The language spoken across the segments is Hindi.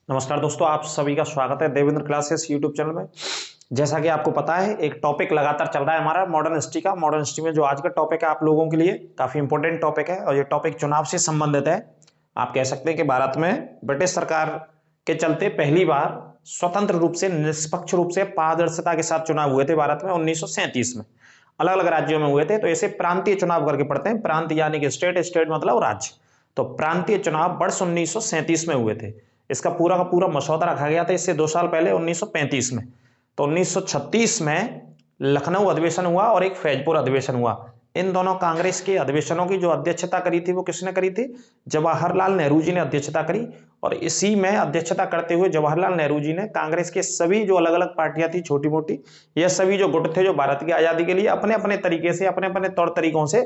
नमस्कार दोस्तों, आप सभी का स्वागत है देवेंद्र क्लासेस यूट्यूब चैनल में। जैसा कि आपको पता है, एक टॉपिक लगातार चल रहा है हमारा मॉडर्न हिस्ट्री का। मॉडर्न हिस्ट्री में जो आज का टॉपिक है आप लोगों के लिए काफी इंपॉर्टेंट टॉपिक है और ये टॉपिक चुनाव से संबंधित है। आप कह सकते हैं कि भारत में ब्रिटिश सरकार के चलते पहली बार स्वतंत्र रूप से, निष्पक्ष रूप से, पारदर्शिता के साथ चुनाव हुए थे भारत में 1937 में। अलग अलग राज्यों में हुए थे, तो ऐसे प्रांतीय चुनाव करके पढ़ते हैं। प्रांत यानी कि स्टेट, स्टेट मतलब राज्य। तो प्रांतीय चुनाव वर्ष 1937 में हुए थे। इसका पूरा का पूरा मसौदा रखा गया था इससे 2 साल पहले 1935 में। तो 1936 में लखनऊ अधिवेशन हुआ और एक फैजपुर अधिवेशन हुआ। इन दोनों कांग्रेस के अधिवेशनों की जो अध्यक्षता करी थी वो किसने करी थी? जवाहरलाल नेहरू जी ने अध्यक्षता करी। और इसी में अध्यक्षता करते हुए जवाहरलाल नेहरू जी ने कांग्रेस के सभी जो अलग अलग पार्टियां थी, छोटी मोटी, यह सभी जो गुट थे जो भारत की आजादी के लिए अपने अपने तरीके से, अपने अपने तौर तरीकों से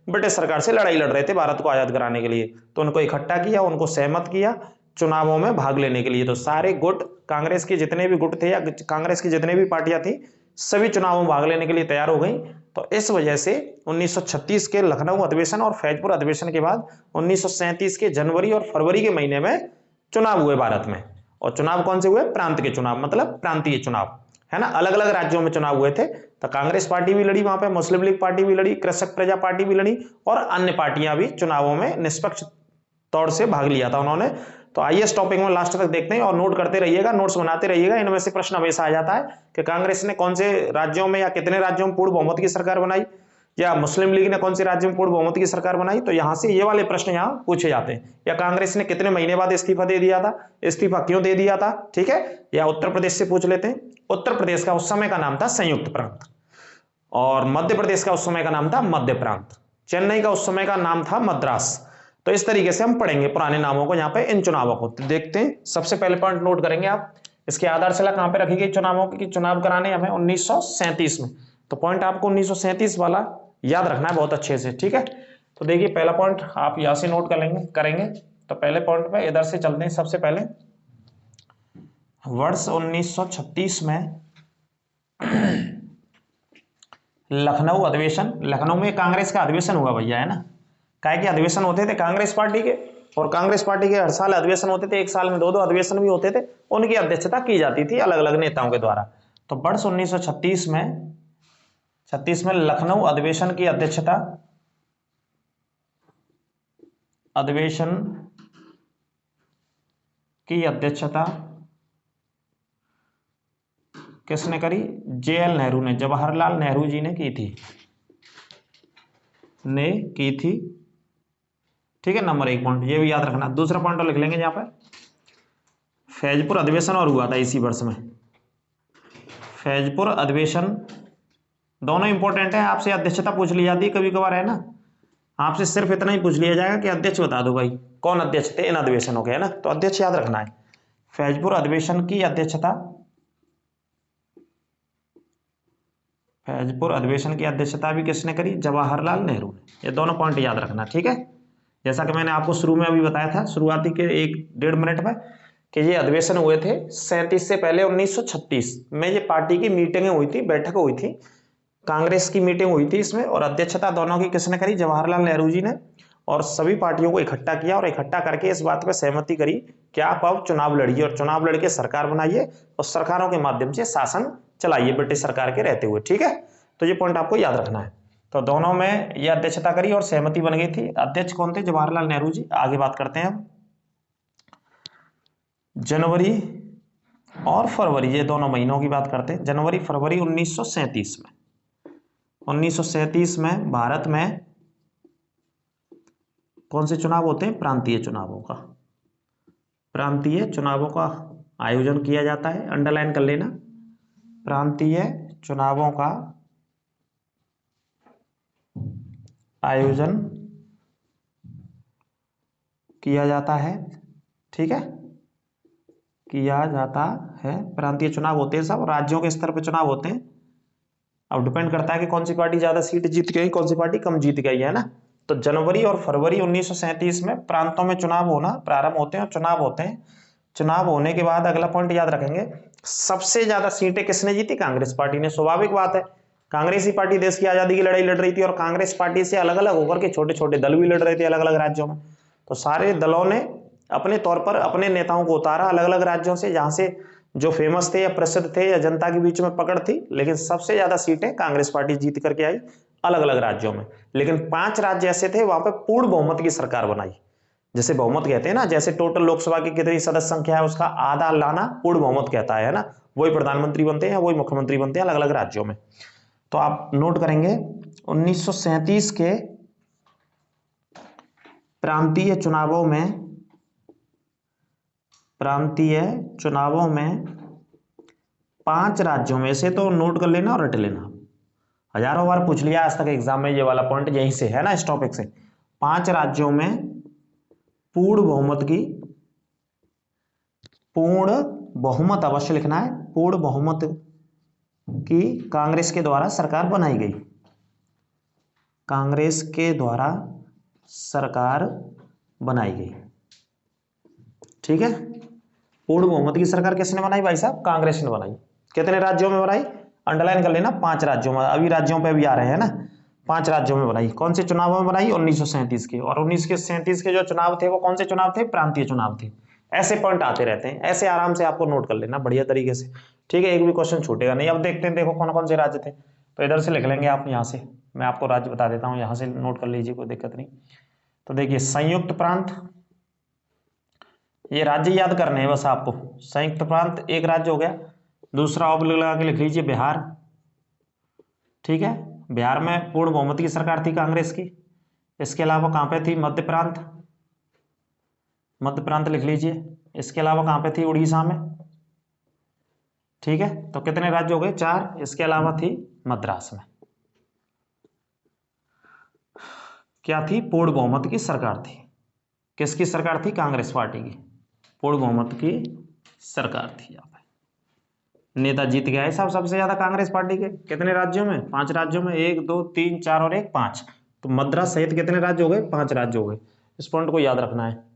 ब्रिटिश सरकार से लड़ाई लड़ रहे थे भारत को आजाद कराने के लिए, तो उनको इकट्ठा किया, उनको सहमत किया चुनावों में भाग लेने के लिए। तो सारे गुट, कांग्रेस के जितने भी गुट थे या कांग्रेस की जितने भी पार्टियां थी, सभी चुनावों में भाग लेने के लिए तैयार हो गई। तो इस वजह से 1936 के लखनऊ अधिवेशन और फैजपुर अधिवेशन के बाद 1937 के जनवरी और फरवरी के महीने में चुनाव हुए भारत में। और चुनाव कौन से हुए? प्रांत के चुनाव, मतलब प्रांतीय चुनाव, है ना। अलग अलग राज्यों में चुनाव हुए थे। तो कांग्रेस पार्टी भी लड़ी वहां पे, मुस्लिम लीग पार्टी भी लड़ी, कृषक प्रजा पार्टी भी लड़ी और अन्य पार्टियां भी चुनावों में निष्पक्ष तौर से भाग लिया था उन्होंने। तो आइए इस टॉपिक में लास्ट तक देखते हैं और नोट करते रहिएगा, नोट्स बनाते रहिएगा। इनमें से प्रश्न हमेशा आ जाता है कि कांग्रेस ने कौन से राज्यों में या कितने राज्यों में पूर्ण बहुमत की सरकार बनाई, या मुस्लिम लीग ने कौन से राज्यों में पूर्ण बहुमत की सरकार बनाई। तो यहां से ये वाले प्रश्न यहां पूछे जाते हैं। या कांग्रेस ने कितने महीने बाद इस्तीफा दे दिया था, इस्तीफा क्यों दे दिया था, ठीक है। या उत्तर प्रदेश से पूछ लेते हैं। उत्तर प्रदेश का उस समय का नाम था संयुक्त प्रांत, और मध्य प्रदेश का उस समय का नाम था मध्य प्रांत। चेन्नई का उस समय का नाम था मद्रास। तो इस तरीके से हम पढ़ेंगे पुराने नामों को यहाँ पे, इन चुनावों को। तो देखते हैं, सबसे पहले पॉइंट नोट करेंगे आप, इसकी आधारशिला कहां पे रखी गई चुनावों की? चुनाव कराने हमें 1937 में। तो पॉइंट आपको 1937 वाला याद रखना है बहुत अच्छे से, ठीक है। तो देखिए, पहला पॉइंट आप यहां से नोट करेंगे। तो पहले पॉइंट पे इधर से चलते हैं। सबसे पहले वर्ष 1936 में लखनऊ अधिवेशन। लखनऊ में कांग्रेस का अधिवेशन हुआ भैया, है ना। काय के अधिवेशन होते थे? कांग्रेस पार्टी के। और कांग्रेस पार्टी के हर साल अधिवेशन होते थे, एक साल में 2-2 अधिवेशन भी होते थे। उनकी अध्यक्षता की जाती थी अलग अलग नेताओं के द्वारा। तो वर्ष 1936 में लखनऊ अधिवेशन की अध्यक्षता किसने करी? JL नेहरू ने, जवाहरलाल नेहरू जी ने की थी, ठीक है। नंबर 1 पॉइंट ये भी याद रखना। दूसरा पॉइंट लिख लेंगे यहाँ पर, फैजपुर अधिवेशन और हुआ था इसी वर्ष में। फैजपुर अधिवेशन, दोनों इंपॉर्टेंट है। आपसे अध्यक्षता पूछ ली जाती है कभी कभार, है ना। आपसे सिर्फ इतना ही पूछ लिया जाएगा कि अध्यक्ष बता दो भाई, कौन अध्यक्ष थे इन अधिवेशनों के, है ना। तो अध्यक्ष याद रखना है। फैजपुर अधिवेशन की अध्यक्षता भी किसने करी? जवाहरलाल नेहरू ने। ये दोनों पॉइंट याद रखना, ठीक है। जैसा कि मैंने आपको शुरू में अभी बताया था, शुरुआती के 1-1.5 मिनट में, कि ये अधिवेशन हुए थे 37 से पहले 1936 में। ये पार्टी की मीटिंगें हुई थी, बैठक हुई थी, कांग्रेस की मीटिंग हुई थी इसमें। और अध्यक्षता दोनों की किसने करी? जवाहरलाल नेहरू जी ने। और सभी पार्टियों को इकट्ठा किया और इकट्ठा करके इस बात पर सहमति करी कि आप अब चुनाव लड़िए और चुनाव लड़के सरकार बनाइए और सरकारों के माध्यम से शासन चलाइए ब्रिटिश सरकार के रहते हुए, ठीक है। तो ये पॉइंट आपको याद रखना है। तो दोनों में ये अध्यक्षता करी और सहमति बन गई थी। अध्यक्ष कौन थे? जवाहरलाल नेहरू जी। आगे बात करते हैं। जनवरी और फरवरी, ये दोनों महीनों की बात करते हैं। जनवरी फरवरी 1937 में भारत में कौन से चुनाव होते हैं? प्रांतीय चुनावों का आयोजन किया जाता है। अंडरलाइन कर लेना, प्रांतीय चुनावों का आयोजन किया जाता है, ठीक है, किया जाता है। प्रांतीय चुनाव होते हैं सब, राज्यों के स्तर पर चुनाव होते हैं। अब डिपेंड करता है कि कौन सी पार्टी ज्यादा सीट जीत गई, कौन सी पार्टी कम जीत गई, है ना। तो जनवरी और फरवरी 1937 में प्रांतों में चुनाव होना प्रारंभ होते हैं और चुनाव होते हैं। चुनाव होने के बाद अगला पॉइंट याद रखेंगे, सबसे ज्यादा सीटें किसने जीती? कांग्रेस पार्टी ने। स्वाभाविक बात है, कांग्रेस ही पार्टी देश की आजादी की लड़ाई लड़ रही थी और कांग्रेस पार्टी से अलग अलग होकर के छोटे छोटे दल भी लड़ रहे थे अलग अलग राज्यों में। तो सारे दलों ने अपने तौर पर अपने नेताओं को उतारा अलग अलग राज्यों से, जहां से जो फेमस थे या प्रसिद्ध थे या जनता के बीच में पकड़ थी, लेकिन सबसे ज्यादा सीटें कांग्रेस पार्टी जीत करके आई अलग अलग राज्यों में। लेकिन 5 राज्य ऐसे थे वहां पर पूर्ण बहुमत की सरकार बनाई, जैसे बहुमत कहते हैं ना, जैसे टोटल लोकसभा की कितनी सदस्य संख्या है उसका आधा लाना पूर्ण बहुमत कहता है ना, वही प्रधानमंत्री बनते हैं या वही मुख्यमंत्री बनते हैं अलग अलग राज्यों में। तो आप नोट करेंगे 1937 के प्रांतीय चुनावों में 5 राज्यों में से, तो नोट कर लेना और रट लेना, हजारों बार पूछ लिया आज तक एग्जाम में ये वाला पॉइंट, यहीं से है ना, इस टॉपिक से। 5 राज्यों में पूर्ण बहुमत अवश्य लिखना है, पूर्ण बहुमत की कांग्रेस के द्वारा सरकार बनाई गई, कांग्रेस के द्वारा सरकार बनाई गई। ठीक है, पूर्ण बहुमत की सरकार किसने बनाई भाई साहब? कांग्रेस ने बनाई। कितने राज्यों में बनाई? अंडरलाइन कर लेना, 5 राज्यों में। अभी राज्यों पे भी आ रहे हैं ना, 5 राज्यों में बनाई। कौन से चुनावों में बनाई? 1937 के। और 1937 के जो चुनाव थे वो कौन से चुनाव थे? प्रांतीय चुनाव थे। ऐसे पॉइंट आते रहते हैं, ऐसे आराम से आपको नोट कर लेना बढ़िया तरीके से। ठीक है, एक भी क्वेश्चन छूटेगा नहीं। अब देखते हैं, देखो कौन कौन से राज्य थे, तो इधर से लिख लेंगे आप, यहाँ से मैं आपको राज्य बता देता हूँ, यहाँ से नोट कर लीजिए, कोई दिक्कत नहीं। तो देखिए, संयुक्त प्रांत, ये राज्य याद करने हैं बस आपको। संयुक्त प्रांत एक राज्य हो गया। दूसरा ऑब्लिक लगा के लिख लीजिए बिहार। ठीक है, बिहार में पूर्ण बहुमत की सरकार थी कांग्रेस की। इसके अलावा कहाँ पे थी? मध्य प्रांत, मध्य प्रांत लिख लीजिए। इसके अलावा कहाँ पे थी? उड़ीसा में। ठीक है, तो कितने राज्य हो गए? 4। इसके अलावा थी मद्रास में। क्या थी? पूर्ण बहुमत की सरकार थी। किसकी सरकार थी? कांग्रेस पार्टी की पूर्ण बहुमत की सरकार थी। यहाँ पे नेता जीत गया है साहब सबसे ज्यादा कांग्रेस पार्टी के। कितने राज्यों में? 5 राज्यों में। 1 2 3 4 और 1 5। तो मद्रास सहित कितने राज्य हो गए? 5 राज्य हो गए। इस पॉइंट को याद रखना है।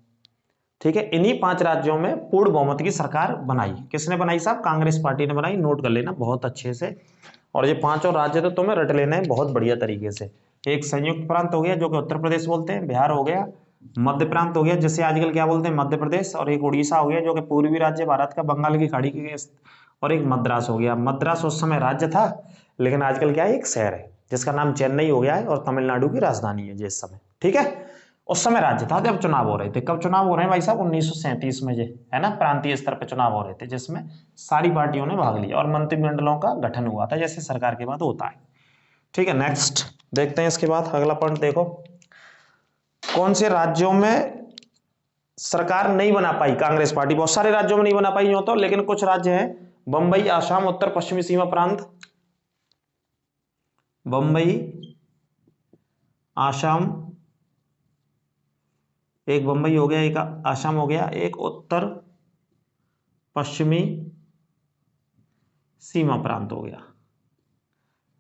ठीक है, इन्हीं 5 राज्यों में पूर्ण बहुमत की सरकार बनाई। किसने बनाई साहब? कांग्रेस पार्टी ने बनाई। नोट कर लेना बहुत अच्छे से। और ये 5 और राज्य तो तुम्हें रट लेना है बहुत बढ़िया तरीके से। एक संयुक्त प्रांत हो गया जो कि उत्तर प्रदेश बोलते हैं, बिहार हो गया। मध्य प्रांत हो गया जिसे आजकल क्या बोलते हैं? मध्य प्रदेश। और एक उड़ीसा हो गया जो कि पूर्वी राज्य भारत का, बंगाल की खाड़ी के। और एक मद्रास हो गया। मद्रास उस समय राज्य था, लेकिन आजकल क्या है? एक शहर है जिसका नाम चेन्नई हो गया है और तमिलनाडु की राजधानी है जिस समय। ठीक है, उस समय राज्य था जब चुनाव हो रहे थे। कब चुनाव हो रहे हैं भाई साहब? 1937 में, जे है ना, प्रांतीय स्तर पर चुनाव हो रहे थे जिसमें सारी पार्टियों ने भाग लिया और मंत्रिमंडलों का गठन हुआ था, जैसे सरकार के बाद होता है। ठीक है, नेक्स्ट देखते हैं। इसके बाद अगला पॉइंट देखो, कौन से राज्यों में सरकार नहीं बना पाई कांग्रेस पार्टी? बहुत सारे राज्यों में नहीं बना पाई हो तो, लेकिन कुछ राज्य हैं, बंबई, आसाम, उत्तर पश्चिमी सीमा प्रांत। बंबई, आसाम, एक बंबई हो गया, एक आसाम हो गया, एक उत्तर पश्चिमी सीमा प्रांत हो गया,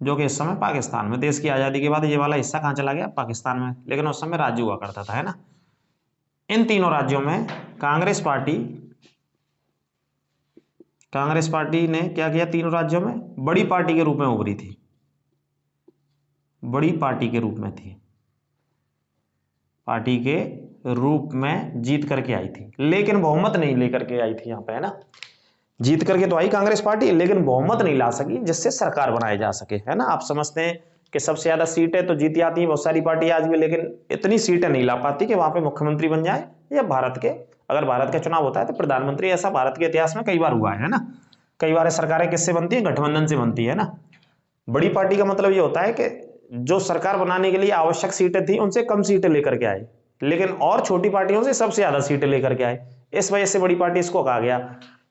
जो कि इस समय पाकिस्तान में। देश की आजादी के बाद ये वाला हिस्सा कहां चला गया? पाकिस्तान में, लेकिन उस समय राज्य हुआ करता था, है ना। इन तीनों राज्यों में कांग्रेस पार्टी ने क्या किया? तीनों राज्यों में बड़ी पार्टी के रूप में उभरी थी, बड़ी पार्टी के रूप में थी, पार्टी के रूप में जीत करके आई थी, लेकिन बहुमत नहीं लेकर के आई थी। यहाँ पे है ना, जीत करके तो आई कांग्रेस पार्टी, लेकिन बहुमत नहीं ला सकी जिससे सरकार बनाई जा सके, है ना। आप समझते हैं कि सबसे ज्यादा सीटें तो जीती आती है बहुत सारी पार्टी आज भी, लेकिन इतनी सीटें नहीं ला पाती कि वहां पे मुख्यमंत्री बन जाए, या भारत के, अगर भारत का चुनाव होता है तो प्रधानमंत्री। ऐसा भारत के इतिहास में कई बार हुआ है ना। कई बार सरकारें किससे बनती है? गठबंधन से बनती है ना। बड़ी पार्टी का मतलब ये होता है कि जो सरकार बनाने के लिए आवश्यक सीटें थी उनसे कम सीटें लेकर के आए, लेकिन और छोटी पार्टियों से सबसे ज्यादा सीटें लेकर के आए। इस वजह से बड़ी पार्टी इसको कहा गया।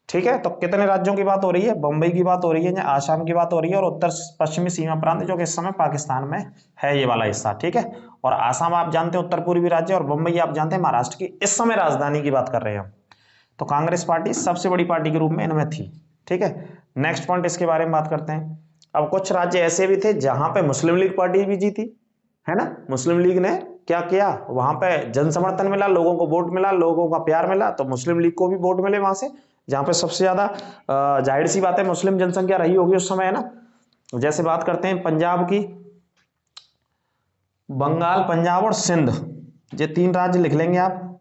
ठीक है, तो कितने राज्यों की बात हो रही है? बंबई की बात हो रही है, आसाम की बात हो रही है, और उत्तर पश्चिमी सीमा प्रांत जो कि इस समय पाकिस्तान में है, ये वाला हिस्सा। ठीक है, और आसाम आप जानते हैं उत्तर पूर्वी राज्य, और बंबई आप जानते हैं महाराष्ट्र की इस समय राजधानी की बात कर रहे हैं हम। तो कांग्रेस पार्टी सबसे बड़ी पार्टी के रूप में इनमें थी। ठीक है, नेक्स्ट पॉइंट इसके बारे में बात करते हैं। अब कुछ राज्य ऐसे भी थे जहां पे मुस्लिम लीग पार्टी भी जीती, है ना। मुस्लिम लीग ने क्या किया? वहां पे जन समर्थन मिला, लोगों को वोट मिला, लोगों का प्यार मिला, तो मुस्लिम लीग को भी वोट मिले वहां से, जहां पे सबसे ज्यादा जाहिर सी बात है मुस्लिम जनसंख्या रही होगी उस समय, है ना। जैसे बात करते हैं पंजाब की, बंगाल, पंजाब और सिंध, ये 3 राज्य लिख लेंगे आप।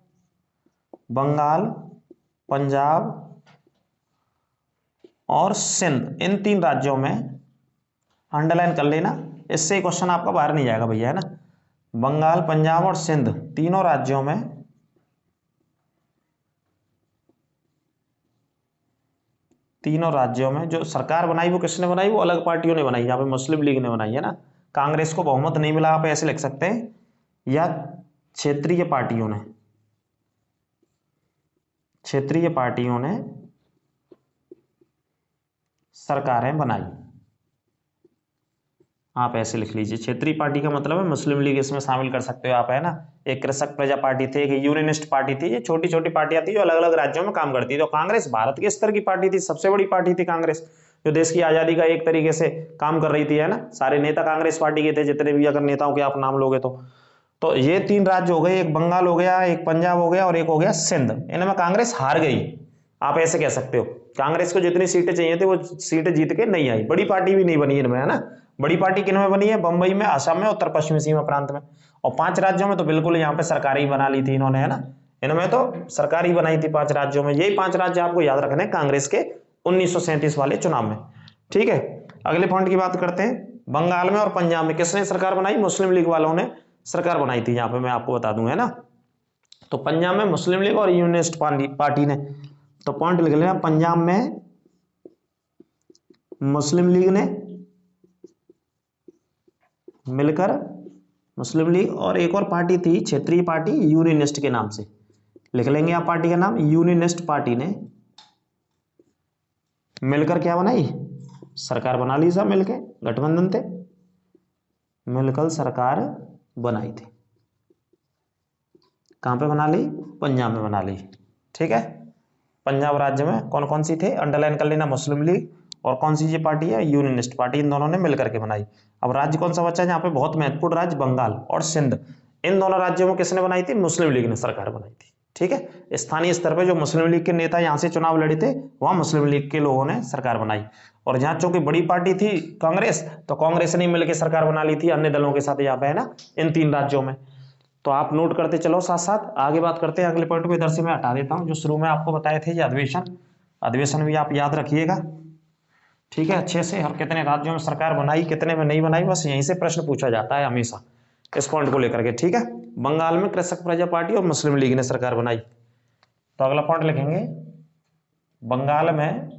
बंगाल, पंजाब और सिंध, इन 3 राज्यों में अंडरलाइन कर लेना, इससे क्वेश्चन आपका बाहर नहीं जाएगा भैया, है ना। बंगाल, पंजाब और सिंध तीनों राज्यों में जो सरकार बनाई वो किसने बनाई, वो अलग पार्टियों ने बनाई, यहाँ पे मुस्लिम लीग ने बनाई, है ना। कांग्रेस को बहुमत नहीं मिला, आप ऐसे लिख सकते हैं, या क्षेत्रीय पार्टियों ने सरकारें बनाई, आप ऐसे लिख लीजिए। क्षेत्रीय पार्टी का मतलब है मुस्लिम लीग, इसमें शामिल कर सकते हो आप, है ना। एक कृषक प्रजा पार्टी थी, एक यूनियनिस्ट पार्टी थी, ये छोटी छोटी पार्टियां थी जो अलग अलग राज्यों में काम करती थी। तो कांग्रेस भारत के स्तर की पार्टी थी, सबसे बड़ी पार्टी थी कांग्रेस, जो देश की आजादी का एक तरीके से काम कर रही थी, है ना। सारे नेता कांग्रेस पार्टी के थे, जितने भी अगर नेताओं के आप नाम लोगे तो ये 3 राज्य हो गए, एक बंगाल हो गया, एक पंजाब हो गया और एक हो गया सिंध। इनमें कांग्रेस हार गई, आप ऐसे कह सकते हो। कांग्रेस को जितनी सीटें चाहिए थी वो सीटें जीत के नहीं आई, बड़ी पार्टी भी नहीं बनी इनमें, है ना। बड़ी पार्टी किन में बनी है, बंबई में, असम में, उत्तर पश्चिमी सीमा प्रांत में। और 5 राज्यों में तो बिल्कुल यहाँ पे सरकार ही बना ली थी इन्होंने, है ना। इनमें तो सरकार ही बनाई थी 5 राज्यों में। यही 5 राज्य आपको याद रखने हैं कांग्रेस के 1937 वाले चुनाव में, ठीक है। अगले पॉइंट की बात करते हैं। बंगाल में और पंजाब में किसने सरकार बनाई, मुस्लिम लीग वालों ने सरकार बनाई थी, यहाँ पे मैं आपको बता दूं, है ना। तो पंजाब में मुस्लिम लीग और यूनियनिस्ट पार्टी ने, तो पॉइंट लिख लेना, पंजाब में मुस्लिम लीग ने मिलकर, मुस्लिम लीग और एक और पार्टी थी क्षेत्रीय पार्टी यूनियनिस्ट के नाम से, लिख लेंगे आप पार्टी का नाम। यूनियनिस्ट पार्टी ने मिलकर क्या बनाई, सरकार बना ली, सब मिलके गठबंधन थे, मिलकर सरकार बनाई थी। कहां पे बना ली, पंजाब में बना ली, ठीक है। पंजाब राज्य में कौन कौन सी थे, अंडरलाइन कर लेना, मुस्लिम लीग और कौन सी ये पार्टी है, यूनियनिस्ट पार्टी, इन दोनों ने मिलकर के बनाई। अब राज्य कौन सा बचा है यहाँ पे, बहुत महत्वपूर्ण राज्य बंगाल और सिंध, इन दोनों राज्यों में किसने बनाई थी, मुस्लिम लीग ने सरकार बनाई थी, ठीक है। स्थानीय स्तर पर जो मुस्लिम लीग के नेता यहाँ से चुनाव लड़े थे, वहां मुस्लिम लीग के लोगों ने सरकार बनाई। और जहां चूंकि बड़ी पार्टी थी कांग्रेस, तो कांग्रेस ने मिलकर सरकार बना ली थी अन्य दलों के साथ यहाँ पे, है ना, इन 3 राज्यों में। तो आप नोट करते चलो, साथ साथ आगे बात करते हैं अगले पॉइंट पे। इधर से मैं हटा देता हूं, जो शुरू में आपको बताए थे ये अधिवेशन भी आप याद रखिएगा, ठीक है, अच्छे से। और कितने राज्यों में सरकार बनाई, कितने में नहीं बनाई, बस यहीं से प्रश्न पूछा जाता है हमेशा इस पॉइंट को लेकर के, ठीक है। बंगाल में कृषक प्रजा पार्टी और मुस्लिम लीग ने सरकार बनाई। तो अगला पॉइंट लिखेंगे, बंगाल में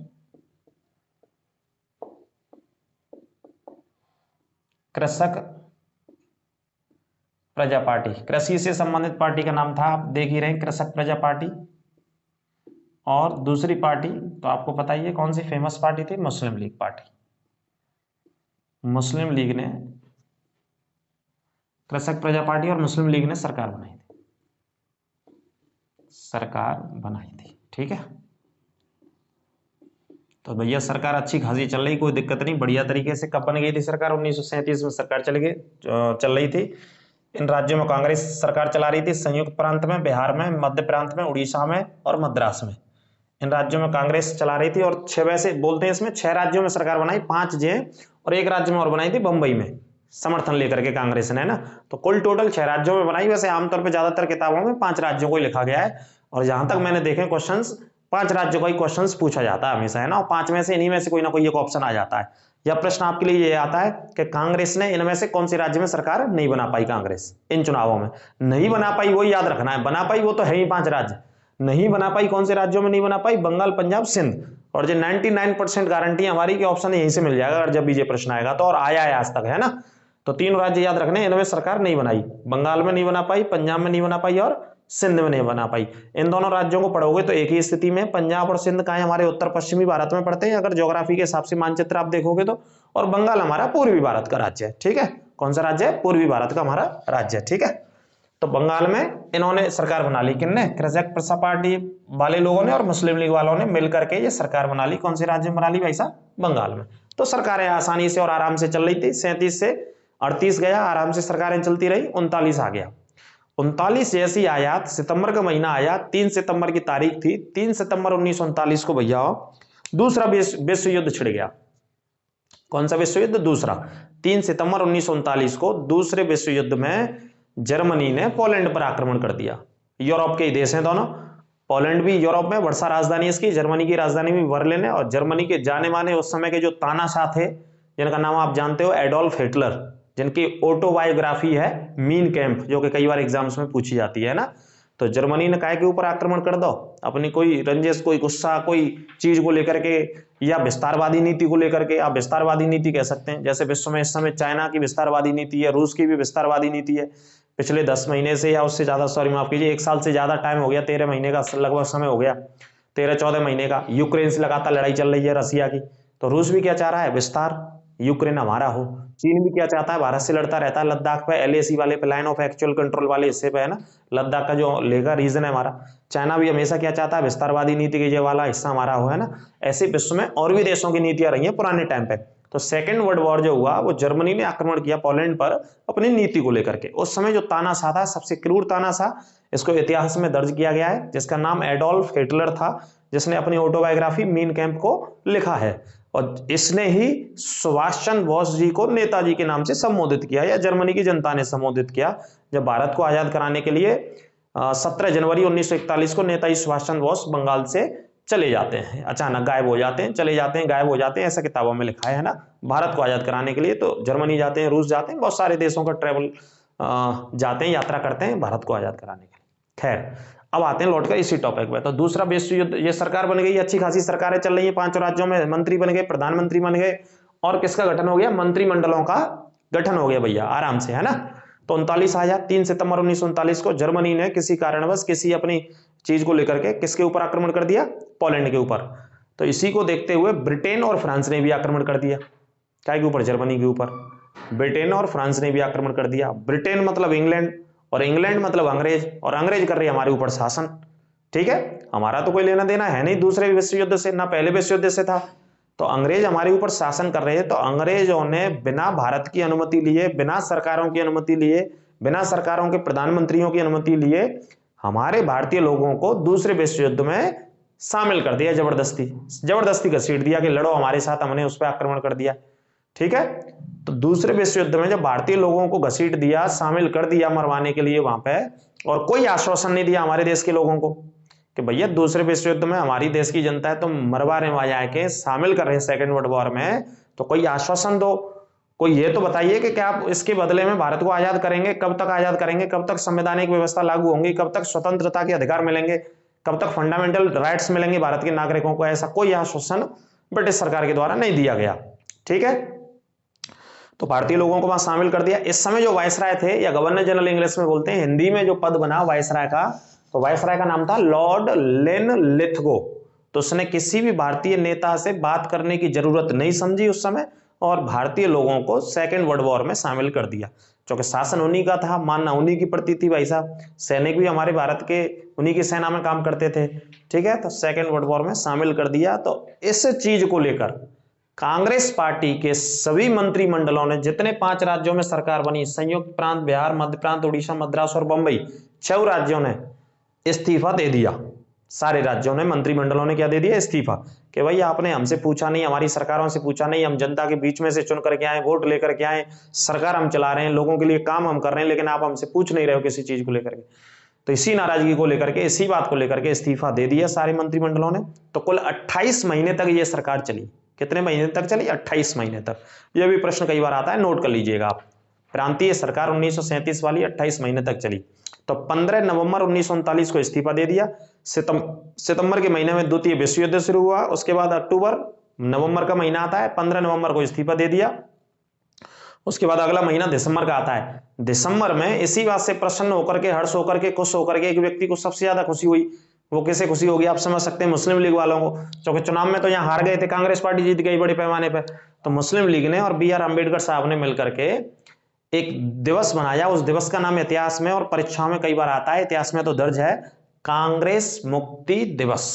कृषक प्रजा पार्टी, कृषि से संबंधित पार्टी का नाम था, आप देख ही रहे, कृषक प्रजा पार्टी। और दूसरी पार्टी तो आपको पता ही है कौन सी फेमस पार्टी थी, मुस्लिम लीग पार्टी। मुस्लिम लीग ने, कृषक प्रजा पार्टी और मुस्लिम लीग ने सरकार बनाई थी, ठीक है। तो भैया सरकार अच्छी खासी चल रही, कोई दिक्कत नहीं, बढ़िया तरीके से। कब बन गई थी सरकार, 1937 में सरकार चल रही थी। इन राज्यों में कांग्रेस सरकार चला रही थी, संयुक्त प्रांत में, बिहार में, मध्य प्रांत में, उड़ीसा में और मद्रास में, इन राज्यों में कांग्रेस चला रही थी। और 6 वैसे बोलते हैं, इसमें 6 राज्यों में सरकार बनाई, 5 जे और एक राज्य में और बनाई थी, बंबई में, समर्थन लेकर के कांग्रेस ने, ना। तो कुल टोटल 6 राज्यों में बनाई। वैसे आमतौर पर ज्यादातर किताबों में 5 राज्यों को ही लिखा गया है, और जहां तक मैंने देखे क्वेश्चन 5 राज्यों का ही क्वेश्चन पूछा जाता है हमेशा, है ना। और 5 में से इन्हीं में से कोई ना कोई एक ऑप्शन आ जाता है, या प्रश्न आपके लिए ये आता है कि कांग्रेस ने इनमें से कौन सी राज्य में सरकार नहीं बना पाई, कांग्रेस इन चुनावों में नहीं बना पाई, वही याद रखना है। बना पाई वो तो है ही 5 राज्य, नहीं बना पाई कौन से राज्यों में नहीं बना पाई, बंगाल, पंजाब, सिंध। और जो 99% गारंटी हमारी कि ऑप्शन यहीं से मिल जाएगा अगर जब भी ये प्रश्न आएगा तो, और आया है आज तक, है ना। तो 3 राज्य याद रखने, इनमें सरकार नहीं बनाई, बंगाल में नहीं बना पाई, पंजाब में नहीं बना पाई और सिंध में नहीं बना पाई। इन दोनों राज्यों को पढ़ोगे तो एक ही स्थिति में, पंजाब और सिंध का हमारे उत्तर पश्चिमी भारत में पड़ते हैं अगर ज्योग्राफी के हिसाब से मानचित्र आप देखोगे तो, और बंगाल हमारा पूर्वी भारत का राज्य है, ठीक है। कौन सा राज्य है, पूर्वी भारत का हमारा राज्य है, ठीक है। तो बंगाल में इन्होंने सरकार बना ली, किसने, कृषक प्रजा पार्टी वाले लोगों ने और मुस्लिम लीग वालों ने मिलकर के ये सरकार बना ली। कौन से राज्य में बना ली भाई साहब, बंगाल में। तो सरकारें आसानी से और आराम से चल रही थी, 37 से 38 गया, आराम से सरकारें चलती रही, 39 आ गया। 39 जैसी आया, सितंबर का महीना आया, 3 सितंबर की तारीख थी, 3 सितंबर 1939 को भैया दूसरा विश्व युद्ध छिड़ गया। कौन सा विश्व युद्ध, दूसरा। 3 सितंबर 1939 को दूसरे विश्व युद्ध में जर्मनी ने पोलैंड पर आक्रमण कर दिया। यूरोप के ही देश हैं दोनों, पोलैंड भी यूरोप में वर्षा राजधानी इसकी, जर्मनी की राजधानी भी बर्लिन है। और जर्मनी के जाने माने उस समय के जो तानाशाह थे, जिनका नाम आप जानते हो एडोल्फ हिटलर, जिनकी ऑटोबायोग्राफी है मीन कैंप, जो कि कई बार एग्जाम्स में पूछी जाती है ना। तो जर्मनी ने काय के ऊपर आक्रमण कर दो, अपनी कोई रंजिश, कोई गुस्सा, कोई चीज को लेकर के, या विस्तारवादी नीति को लेकर के, आप विस्तारवादी नीति कह सकते हैं। जैसे विश्व में इस समय चाइना की विस्तारवादी नीति है, रूस की भी विस्तारवादी नीति है। पिछले 10 महीने से या उससे ज्यादा, सॉरी माफ कीजिए, 1 साल से ज्यादा टाइम हो गया, 13 महीने का लगभग समय हो गया, 13-14 महीने का, यूक्रेन से लगातार लड़ाई चल रही है रसिया की। तो रूस भी क्या चाह रहा है, विस्तार, यूक्रेन हमारा हो। चीन भी क्या चाहता है, भारत से लड़ता रहता है लद्दाख पे, LAC वाले पे, लाइन ऑफ एक्चुअल कंट्रोल वाले हिस्से पे है ना, लद्दाख का जो लेगा रीजन है हमारा। चाइना भी हमेशा क्या चाहता है, विस्तारवादी नीति के ये वाला हिस्सा हमारा हो, है ना। ऐसे विश्व में और भी देशों की नीतियां रही हैं पुराने टाइम पे। तो सेकेंड वर्ल्ड वॉर जो हुआ, वो जर्मनी ने आक्रमण किया पोलैंड पर अपनी नीति को लेकर के। उस समय जो तानाशाह था, सबसे क्रूर तानाशाह, इसको इतिहास में दर्ज किया गया है, जिसका नाम एडोल्फ हिटलर था, जिसने अपनी ऑटोबायोग्राफी मीन कैंप को लिखा है। और इसने ही सुभाष चंद्र बोस जी को नेताजी के नाम से संबोधित किया, या जर्मनी की जनता ने संबोधित किया, जब भारत को आजाद कराने के लिए 17 जनवरी 1941 को नेताजी सुभाष चंद्र बोस बंगाल से चले जाते हैं, अचानक गायब हो जाते हैं, चले जाते हैं, गायब हो जाते हैं, ऐसा किताबों में लिखा है ना, भारत को आजाद कराने के लिए। तो जर्मनी जाते हैं, रूस जाते हैं, बहुत सारे देशों का ट्रेवल जाते हैं, यात्रा करते हैं भारत को आजाद कराने के लिए। खैर, अब आते हैं लौटकर इसी टॉपिक पे। तो दूसरा विश्व युद्ध, ये सरकार बन गई, अच्छी खासी सरकारें चल रही है, 5 राज्यों में मंत्री बन गए, प्रधानमंत्री बन गए, और किसका गठन हो गया, मंत्रिमंडलों का गठन हो गया भैया, आराम से, है ना। तो 39 आ 3 सितंबर 1939 को जर्मनी ने किसी कारणवश, किसी अपनी चीज को लेकर के किसके ऊपर आक्रमण कर दिया, पोलैंड के ऊपर। तो इसी को देखते हुए ब्रिटेन और फ्रांस ने भी आक्रमण कर दिया, क्या के ऊपर, जर्मनी के ऊपर। ब्रिटेन और फ्रांस ने भी आक्रमण कर दिया। ब्रिटेन मतलब इंग्लैंड, और इंग्लैंड मतलब अंग्रेज, और अंग्रेज कर रही है हमारे ऊपर शासन। ठीक है, हमारा तो कोई लेना देना है नहीं दूसरे विश्व युद्ध से, ना पहले विश्व युद्ध से था। तो अंग्रेज हमारे ऊपर शासन कर रहे हैं। तो अंग्रेजों ने बिना भारत की अनुमति लिए, बिना सरकारों की अनुमति लिए, बिना सरकारों के प्रधानमंत्रियों की अनुमति लिए, हमारे भारतीय लोगों को दूसरे विश्व युद्ध में शामिल कर दिया, जबरदस्ती जबरदस्ती घसीट दिया कि लड़ो हमारे साथ, हमने उस पर आक्रमण कर दिया। ठीक है, तो दूसरे विश्व युद्ध में जब भारतीय लोगों को घसीट दिया, शामिल कर दिया मरवाने के लिए वहां पे, और कोई आश्वासन नहीं दिया हमारे देश के लोगों को कि भैया दूसरे विश्व युद्ध में हमारी देश की जनता है, तुम मरवा रहे वहां जाके, शामिल कर रहे हैं सेकेंड वर्ल्ड वॉर में, तो कोई आश्वासन दो, कोई ये तो बताइए कि क्या आप इसके बदले में भारत को आजाद करेंगे, कब तक आजाद करेंगे, कब तक संवैधानिक व्यवस्था लागू होंगी, कब तक स्वतंत्रता के अधिकार मिलेंगे, कब तक फंडामेंटल राइट्स मिलेंगे भारत के नागरिकों को। ऐसा कोई आश्वासन ब्रिटिश सरकार के द्वारा नहीं दिया गया। ठीक है, तो भारतीय लोगों को वहां शामिल कर दिया। इस समय जो वायसराय थे, या गवर्नर जनरल इंग्लिश में बोलते हैं, हिंदी में जो पद बना वायसराय का, तो वायसराय का नाम था लॉर्ड लिनलिथगो। तो उसने किसी भी भारतीय नेता से बात करने की जरूरत नहीं समझी उस समय, और भारतीय लोगों को सेकेंड वर्ल्ड वॉर में शामिल कर दिया, क्योंकि शासन उन्हीं का था, मानना उन्हीं की पड़ती थी भाई साहब, सैनिक भी हमारे भारत के उन्हीं की सेना में काम करते थे। ठीक है, तो सेकेंड वर्ल्ड वॉर में शामिल कर दिया। तो इस चीज को लेकर कांग्रेस पार्टी के सभी मंत्रिमंडलों ने, जितने 5 राज्यों में सरकार बनी, संयुक्त प्रांत, बिहार, मध्य प्रांत, उड़ीसा, मद्रास और बंबई, 6 राज्यों ने इस्तीफा दे दिया। सारे राज्यों ने, मंत्रिमंडलों ने क्या दे दिया, इस्तीफा, कि भाई आपने हमसे पूछा नहीं, हमारी सरकारों से पूछा नहीं, हम जनता के बीच में से चुन करके आए, वोट लेकर के आए, सरकार हम चला रहे हैं, लोगों के लिए काम हम कर रहे हैं, लेकिन आप हमसे पूछ नहीं रहे हो किसी चीज को लेकर के। तो इसी नाराजगी को लेकर के, इसी बात को लेकर के इस्तीफा दे दिया सारे मंत्रिमंडलों ने। तो कुल 28 महीने तक ये सरकार चली। कितने महीने तक चली, 28 महीने तक। यह भी प्रश्न कई बार आता है, नोट कर लीजिएगा आप। प्रांतीय सरकार 1937 वाली 28 महीने तक चली। तो 15 नवंबर 1939 को इस्तीफा दे दिया। सितंबर के महीने में द्वितीय विश्व युद्ध शुरू हुआ। उसके बाद अक्टूबर नवंबर का महीना आता है, 15 नवंबर को इस्तीफा दे दिया। उसके बाद अगला महीना दिसंबर का आता है। दिसंबर में इसी बात से प्रसन्न होकर के, हर्ष होकर के, खुश होकर के एक व्यक्ति को सबसे ज्यादा खुशी हुई। वो किसे खुशी होगी आप समझ सकते हैं, मुस्लिम लीग वालों को, क्योंकि चुनाव में तो यहाँ हार गए थे, कांग्रेस पार्टी जीत गई बड़े पैमाने पर। तो मुस्लिम लीग ने और BR अम्बेडकर साहब ने मिलकर के एक दिवस बनाया। उस दिवस का नाम इतिहास में और परीक्षाओं में कई बार आता है, इतिहास में तो दर्ज है, कांग्रेस मुक्ति दिवस।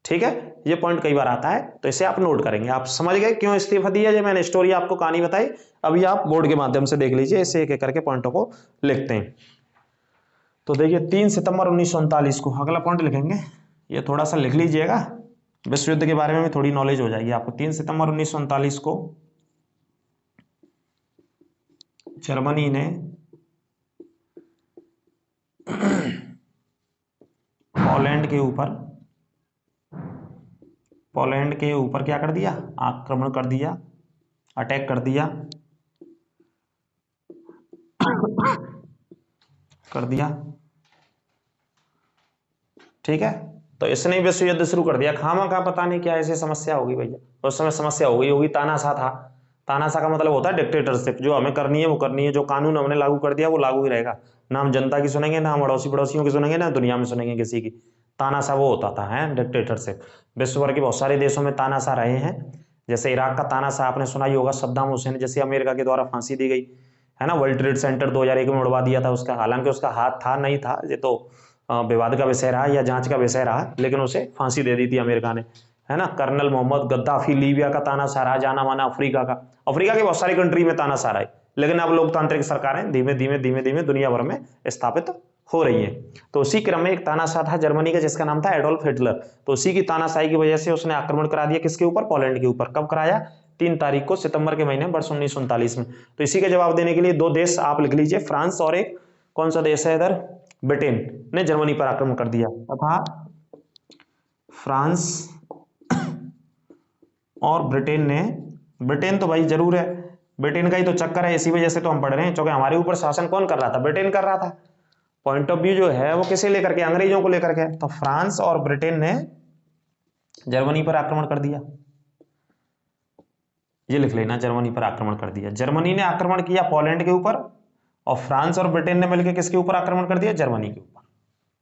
ठीक है, ये पॉइंट कई बार आता है, तो इसे आप नोट करेंगे। आप समझ गए क्यों इस्तीफा दिया, जो मैंने स्टोरी आपको कहानी बताई, अभी आप बोर्ड के माध्यम से देख लीजिए, इसे एक एक करके पॉइंटों को लिखते हैं। तो देखिए 3 सितंबर 1939 को अगला पॉइंट लिखेंगे, ये थोड़ा सा लिख लीजिएगा, विश्व युद्ध के बारे में भी थोड़ी नॉलेज हो जाएगी आपको। 3 सितंबर 1939 को जर्मनी ने पोलैंड के ऊपर क्या कर दिया, आक्रमण कर दिया, अटैक कर दिया ठीक है। तो इसने विश्व युद्ध शुरू कर दिया, खामा का पता नहीं क्या ऐसी समस्या होगी भैया, उस समय समस्या हो गई होगी, तानाशाह था। तानाशाह का मतलब होता है डिक्टेटरशिप, जो हमें करनी है वो करनी है, जो कानून हमने लागू कर दिया वो लागू ही रहेगा, ना हम जनता की सुनेंगे, ना हम अड़ोसी पड़ोसियों की सुनेंगे, ना दुनिया में सुनेंगे किसी की। तानाशाह वो होता था, है डिक्टेटरशिप। विश्व भर के बहुत सारे देशों में तानाशाह रहे हैं, जैसे इराक का तानाशाह आपने सुना ही होगा, सद्दाम हुसैन, जैसे अमेरिका के द्वारा फांसी दी गई है ना, वर्ल्ड ट्रेड सेंटर 2001 में उड़वा दिया था उसका, हालांकि उसका हाथ था नहीं था, ये तो विवाद का विषय रहा या जांच का विषय रहा, लेकिन उसे फांसी दे दी थी अमेरिका ने, है ना। कर्नल मोहम्मद गद्दाफी, लीबिया का तानाशाह रहा, जाना माना अफ्रीका के बहुत सारी कंट्री में तानाशाह रहा है, लेकिन अब लोकतांत्रिक सरकारें धीमे धीमे दुनिया भर में स्थापित हो रही है। तो उसी क्रम में एक तानाशाह था जर्मनी का, जिसका नाम था एडोल्फ हिटलर। तो उसी की तानाशाही की वजह से उसने आक्रमण करा दिया, किसके ऊपर, पोलैंड के ऊपर। कब कराया, 3 तारीख को सितंबर के महीने वर्ष 1939 में। तो इसी के जवाब देने के लिए 2 देश आप लिख लीजिए, फ्रांस और एक कौन सा देश है इधर, ब्रिटेन ने जर्मनी पर आक्रमण कर दिया, तथा फ्रांस और ब्रिटेन तो भाई जरूर है, ब्रिटेन का ही तो चक्कर है, इसी वजह से तो हम पढ़ रहे हैं, क्योंकि हमारे ऊपर शासन कौन कर रहा था, ब्रिटेन कर रहा था। पॉइंट ऑफ व्यू जो है वो किसे लेकर के, अंग्रेजों को लेकर के। तो फ्रांस और ब्रिटेन ने जर्मनी पर आक्रमण कर दिया, ये लिख लेना, जर्मनी पर आक्रमण कर दिया। जर्मनी ने आक्रमण किया पोलैंड के ऊपर, और फ्रांस और ब्रिटेन ने मिलकर किसके ऊपर आक्रमण कर दिया, जर्मनी के ऊपर।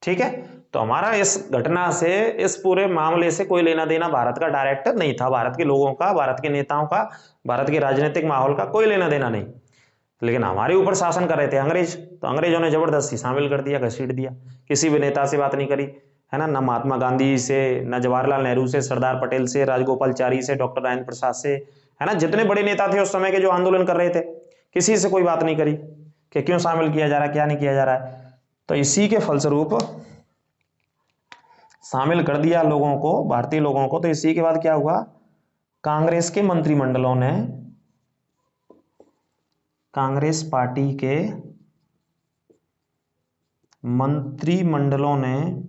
ठीक है, तो हमारा इस घटना से, इस पूरे मामले से कोई लेना देना भारत का डायरेक्ट नहीं था, भारत के लोगों का, भारत के नेताओं का, भारत के राजनीतिक माहौल का कोई लेना देना नहीं, लेकिन हमारे ऊपर शासन कर रहे थे अंग्रेज, तो अंग्रेजों ने जबरदस्ती शामिल कर दिया, घसीट दिया। किसी भी नेता से बात नहीं करी, है ना, न महात्मा गांधी से, न जवाहरलाल नेहरू से, सरदार पटेल से, राजगोपालचारी से, डॉक्टर राजेंद्र प्रसाद से, है ना, जितने बड़े नेता थे उस समय के जो आंदोलन कर रहे थे, किसी से कोई बात नहीं करी कि क्यों शामिल किया जा रहा है, क्या नहीं किया जा रहा है। तो इसी के फलस्वरूप शामिल कर दिया लोगों को, भारतीय लोगों को। तो इसी के बाद क्या हुआ, कांग्रेस के मंत्रिमंडलों ने, कांग्रेस पार्टी के मंत्रिमंडलों ने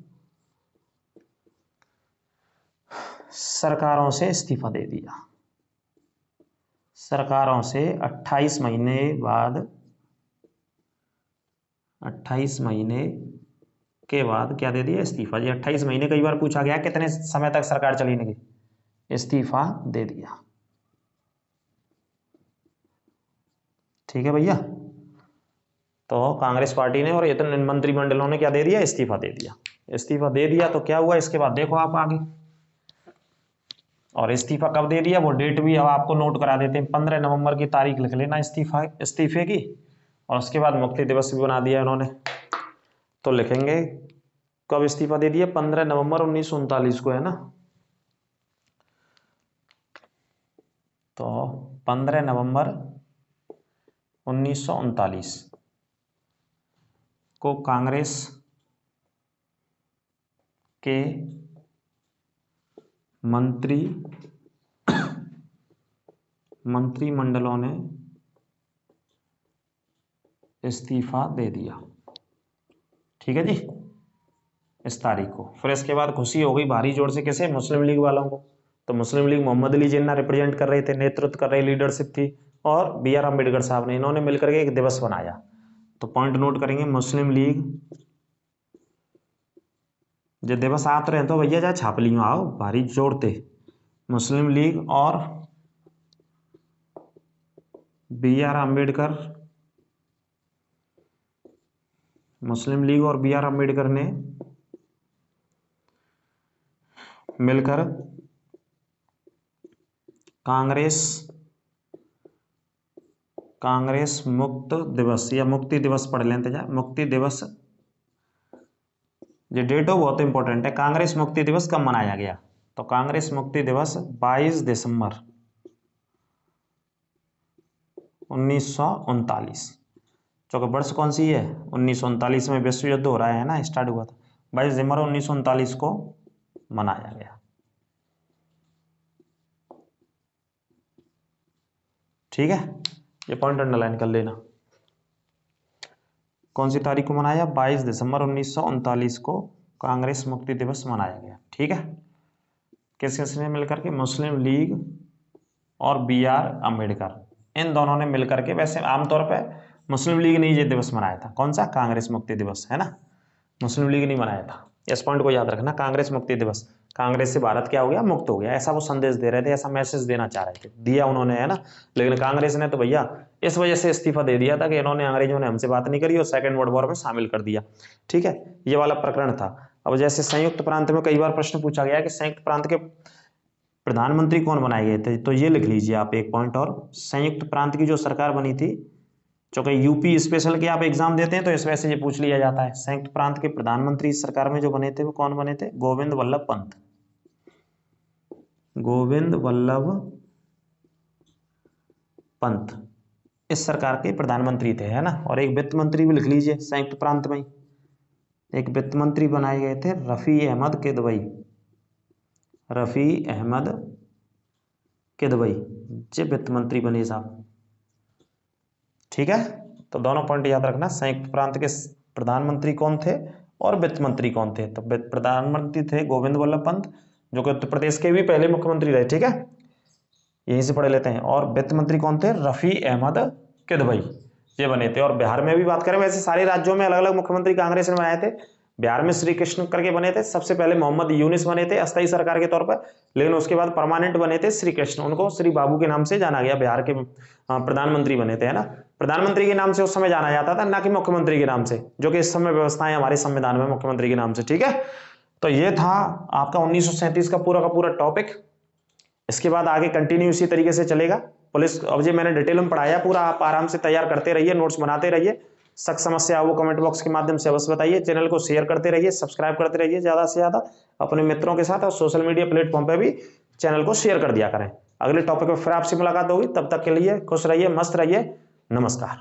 सरकारों से इस्तीफा दे दिया। सरकारों से 28 महीने के बाद क्या दे दिया, इस्तीफा। जी 28 महीने, कई बार पूछा गया कितने समय तक सरकार चली नहीं, इस्तीफा दे दिया। ठीक है भैया, तो कांग्रेस पार्टी ने और इतने मंत्रिमंडलों ने क्या दे दिया, इस्तीफा दे दिया। इस्तीफा दे दिया तो क्या हुआ, इसके बाद देखो आप आगे, और इस्तीफा कब दे दिया वो डेट भी अब आपको नोट करा देते हैं, 15 नवंबर की तारीख लिख लेना इस्तीफे की, और उसके बाद मुक्ति दिवस भी बना दिया इन्होंने। तो लिखेंगे कब इस्तीफा दे दिया, 15 नवंबर 1939 को, है ना। तो 15 नवंबर 1939 को कांग्रेस के मंत्रिमंडलों ने इस्तीफा दे दिया। ठीक है जी, इस तारीख को। फिर इसके बाद खुशी हो गई भारी जोर से, किसे, मुस्लिम लीग वालों को। तो मुस्लिम लीग मोहम्मद अली जिन्ना रिप्रेजेंट कर रहे थे, नेतृत्व कर रहे, लीडरशिप थी, और BR अम्बेडकर साहब ने, इन्होंने मिलकर के एक दिवस बनाया। तो पॉइंट नोट करेंगे, मुस्लिम लीग, जो दिवस आप रहे तो भैया जा छाप लियो, आओ भारी जोड़ते, मुस्लिम लीग और BR अम्बेडकर, मुस्लिम लीग और BR अम्बेडकर ने मिलकर कांग्रेस मुक्त दिवस, या मुक्ति दिवस पढ़ लेते जा, मुक्ति दिवस, ये डेट बहुत इंपॉर्टेंट है। कांग्रेस मुक्ति दिवस कब मनाया गया, तो कांग्रेस मुक्ति दिवस 22 दिसंबर 1939, चूंकि वर्ष कौन सी है, 1939 में विश्व युद्ध हो रहा है ना, स्टार्ट हुआ था, 22 दिसंबर 1939 को मनाया गया। ठीक है, ये पॉइंट अंडरलाइन कर लेना। कौन सी तारीख को मनाया, 22 दिसंबर 1939 को कांग्रेस मुक्ति दिवस मनाया गया। ठीक है, किस किसने मिलकर के? मुस्लिम लीग और BR अम्बेडकर, इन दोनों ने मिलकर के। वैसे आमतौर पे मुस्लिम लीग ने ये दिवस मनाया था। कौन सा? कांग्रेस मुक्ति दिवस, है ना, मुस्लिम लीग नहीं मनाया था। इस पॉइंट को याद रखना, कांग्रेस मुक्ति दिवस, कांग्रेस से भारत क्या हो गया? मुक्त हो गया, ऐसा वो संदेश दे रहे थे, ऐसा मैसेज देना चाह रहे थे, दिया उन्होंने, है ना। लेकिन कांग्रेस ने तो भैया इस वजह से इस्तीफा दे दिया था कि इन्होंने, अंग्रेजों ने हमसे बात नहीं करी और सेकंड वर्ल्ड वॉर में शामिल कर दिया। ठीक है, ये वाला प्रकरण था। अब जैसे संयुक्त प्रांत में कई बार प्रश्न पूछा गया कि संयुक्त प्रांत के प्रधानमंत्री कौन बनाए गए थे, तो ये लिख लीजिए आप एक पॉइंट और, संयुक्त प्रांत की जो सरकार बनी थी, चूंकि यूपी स्पेशल के आप एग्जाम देते हैं तो इस वजह से ये पूछ लिया जाता है। संयुक्त प्रांत के प्रधानमंत्री इस सरकार में जो बने थे वो कौन बने थे? गोविंद वल्लभ पंत, गोविंद वल्लभ पंत इस सरकार के प्रधानमंत्री थे, है ना। और एक वित्त मंत्री भी लिख लीजिए संयुक्त प्रांत में, एक वित्त मंत्री बनाए गए थे रफी अहमद किदवई, रफी अहमद किदवई, ये वित्त मंत्री बने साहब। ठीक है, तो दोनों पॉइंट याद रखना, संयुक्त प्रांत के प्रधानमंत्री कौन थे और वित्त मंत्री कौन थे। तो प्रधानमंत्री थे गोविंद वल्लभ पंत, जो कि उत्तर प्रदेश के भी पहले मुख्यमंत्री रहे। ठीक है, यहीं से पढ़ लेते हैं। और वित्त मंत्री कौन थे? रफी अहमद किदवई, ये बने थे। और बिहार में भी बात करें, वैसे सारे राज्यों में अलग अलग मुख्यमंत्री कांग्रेस ने बनाए थे। बिहार में श्री कृष्ण करके बने थे, सबसे पहले मोहम्मद यूनिस बने थे अस्थायी सरकार के तौर पर, लेकिन उसके बाद परमानेंट बने थे श्री कृष्ण, उनको श्री बाबू के नाम से जाना गया। बिहार के प्रधानमंत्री बने थे, है ना। प्रधानमंत्री के नाम से उस समय जाना जाता था, ना कि मुख्यमंत्री के नाम से, जो कि इस समय व्यवस्था है हमारे संविधान में मुख्यमंत्री के नाम से। ठीक है, तो ये था आपका 1937 का पूरा टॉपिक। इसके बाद आगे कंटिन्यू इसी तरीके से चलेगा। पुलिस, अब ये मैंने डिटेल में पढ़ाया पूरा, आप आराम से तैयार करते रहिए, नोट्स बनाते रहिए। शक समस्या वो कमेंट बॉक्स के माध्यम से अवश्य बताइए। चैनल को शेयर करते रहिए, सब्सक्राइब करते रहिए ज़्यादा से ज़्यादा अपने मित्रों के साथ, और सोशल मीडिया प्लेटफॉर्म पर भी चैनल को शेयर कर दिया करें। अगले टॉपिक में फिर आपसे मुलाकात होगी, तब तक के लिए खुश रहिए, मस्त रहिए, नमस्कार।